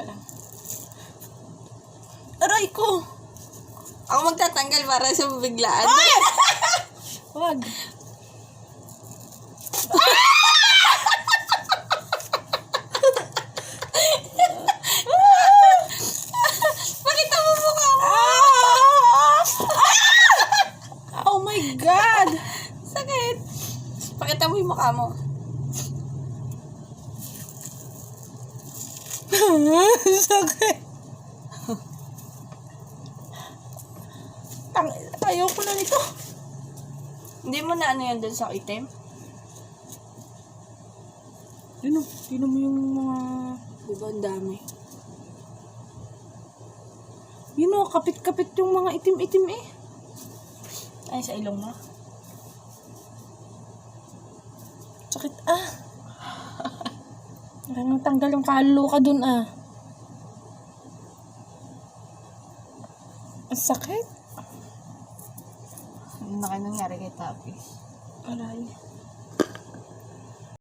Teka lang. Aray ko! Ako magtatanggal para sa biglaan. Ay! Wag. Pakita mo mukha mo! Oh my God! Sakit! Pakita mo yung mukha mo. Sakit. Ayoko na nito. Hindi mo na ano yan dun sa item? Tino mo yung mga... Diba ang dami? Kapit-kapit yung mga itim-itim eh. Ay, sa ilong mo? Sakit ah. Parang tanggal yung kaluluwa dun ah. Ang sakit. Ano na kayo nangyari kay Tapis? Aray.